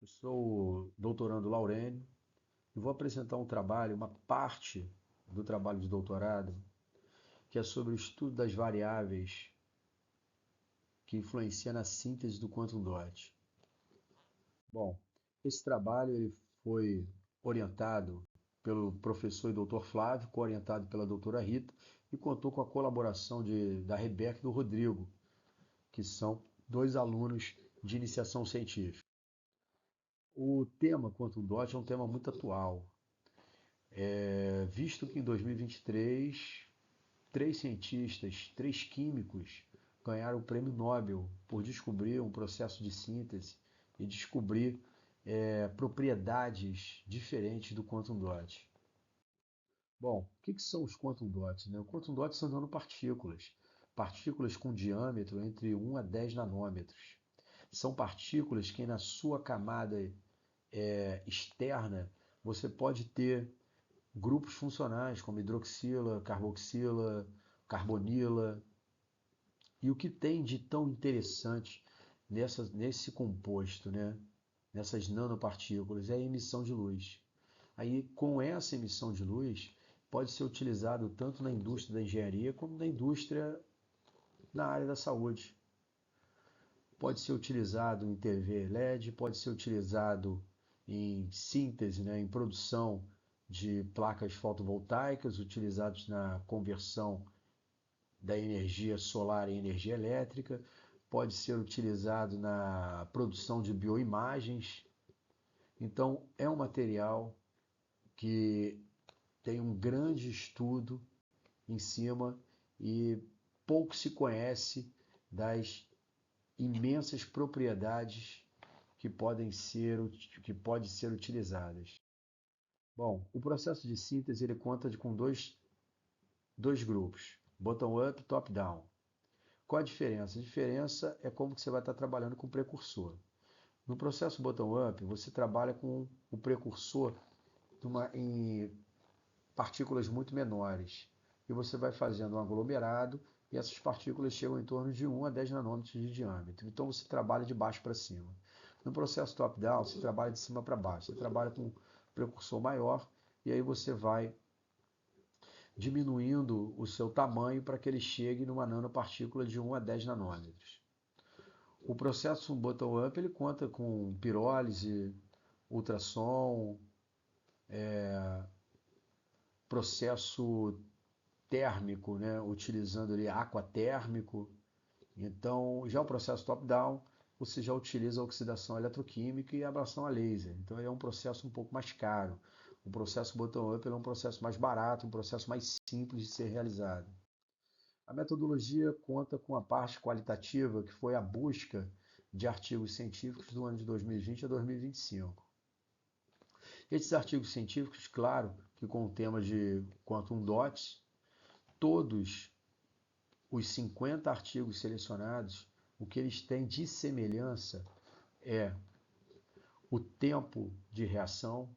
Sou o doutorando Laurênio e vou apresentar um trabalho, uma parte do trabalho de doutorado, que é sobre o estudo das variáveis que influenciam na síntese do quantum dot. Bom, esse trabalho ele foi orientado pelo professor e doutor Flávio, co-orientado pela doutora Rita, e contou com a colaboração da Rebeca e do Rodrigo, que são dois alunos de iniciação científica. O tema quantum dot é um tema muito atual, visto que em 2023, três cientistas, três químicos, ganharam o prêmio Nobel por descobrir um processo de síntese e descobrir propriedades diferentes do quantum dot. Bom, o que são os quantum dots, né? O quantum dots são nanopartículas, partículas com diâmetro entre 1 a 10 nanômetros. São partículas que na sua camada externa você pode ter grupos funcionais como hidroxila, carboxila, carbonila. E o que tem de tão interessante nesse composto, né? Nessas nanopartículas, é a emissão de luz. Aí, com essa emissão de luz, pode ser utilizado tanto na indústria da engenharia como na indústria na área da saúde. Pode ser utilizado em TV LED, pode ser utilizado em síntese, né, em produção de placas fotovoltaicas, utilizados na conversão da energia solar em energia elétrica, pode ser utilizado na produção de bioimagens. Então, é um material que tem um grande estudo em cima e pouco se conhece das imensas propriedades que podem ser utilizadas. Bom, o processo de síntese ele conta com dois grupos, bottom-up e top-down. Qual a diferença? A diferença é como que você vai estar trabalhando com o precursor. No processo bottom-up, você trabalha com o precursor em partículas muito menores. E você vai fazendo um aglomerado e essas partículas chegam em torno de 1 a 10 nanômetros de diâmetro. Então você trabalha de baixo para cima. No processo top-down, você trabalha de cima para baixo. Você trabalha com um precursor maior e aí você vai diminuindo o seu tamanho para que ele chegue numa nanopartícula de 1 a 10 nanômetros. O processo bottom-up ele conta com pirólise, ultrassom, processo térmico, né, utilizando ali aquatérmico. Então, já o processo top-down, você já utiliza a oxidação eletroquímica e a abração a laser. Então, é um processo um pouco mais caro. O processo bottom-up é um processo mais barato, um processo mais simples de ser realizado. A metodologia conta com a parte qualitativa, que foi a busca de artigos científicos do ano de 2020 a 2025. Esses artigos científicos, claro, que com o tema de quantum dots, todos os 50 artigos selecionados, o que eles têm de semelhança é o tempo de reação,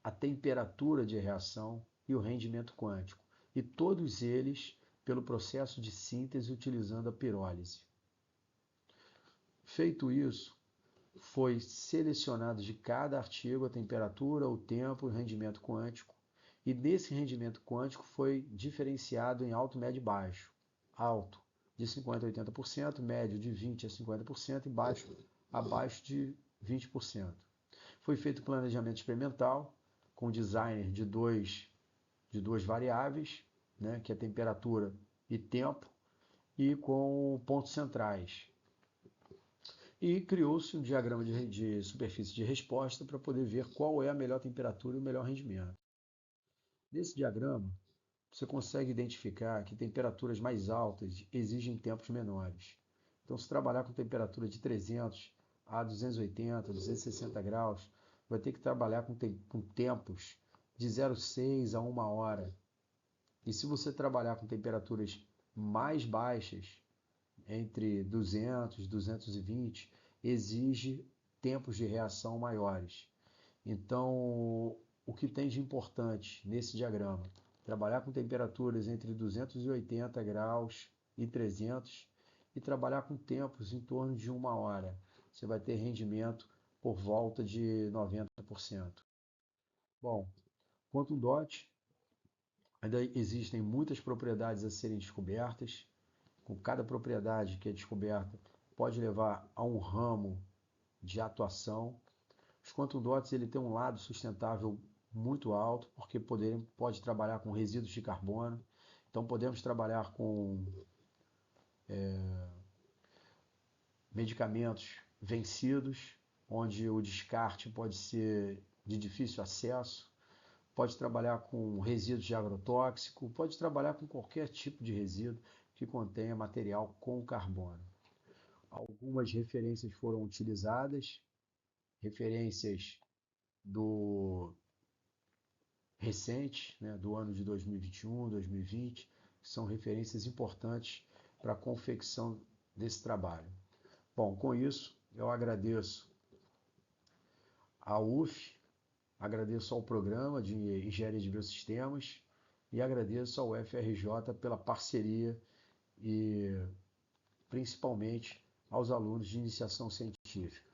a temperatura de reação e o rendimento quântico. E todos eles pelo processo de síntese utilizando a pirólise. Feito isso, foi selecionado de cada artigo a temperatura, o tempo e o rendimento quântico. E desse rendimento quântico foi diferenciado em alto, médio e baixo. Alto de 50% a 80%, médio de 20% a 50% e baixo abaixo de 20%. Foi feito planejamento experimental com designer de duas variáveis, né, que é temperatura e tempo, e com pontos centrais. E criou-se um diagrama de superfície de resposta para poder ver qual é a melhor temperatura e o melhor rendimento. Nesse diagrama, você consegue identificar que temperaturas mais altas exigem tempos menores. Então, se trabalhar com temperatura de 300 a 280, 260 graus, vai ter que trabalhar com tempos de 0,6 a 1 hora. E se você trabalhar com temperaturas mais baixas, entre 200 e 220, exige tempos de reação maiores. Então, o que tem de importante nesse diagrama? Trabalhar com temperaturas entre 280 graus e 300 e trabalhar com tempos em torno de 1 hora. Você vai ter rendimento por volta de 90%. Bom, Quantum Dot, ainda existem muitas propriedades a serem descobertas. Com cada propriedade que é descoberta, pode levar a um ramo de atuação. Os Quantum Dots ele tem um lado sustentável muito alto, porque pode trabalhar com resíduos de carbono. Então podemos trabalhar com medicamentos vencidos, onde o descarte pode ser de difícil acesso, pode trabalhar com resíduos de agrotóxico, pode trabalhar com qualquer tipo de resíduo que contenha material com carbono. Algumas referências foram utilizadas, referências do recente, né, do ano de 2021, 2020, que são referências importantes para a confecção desse trabalho. Bom, com isso, eu agradeço à UF, agradeço ao Programa de Engenharia de Biosistemas e agradeço ao FRJ pela parceria e principalmente aos alunos de iniciação científica.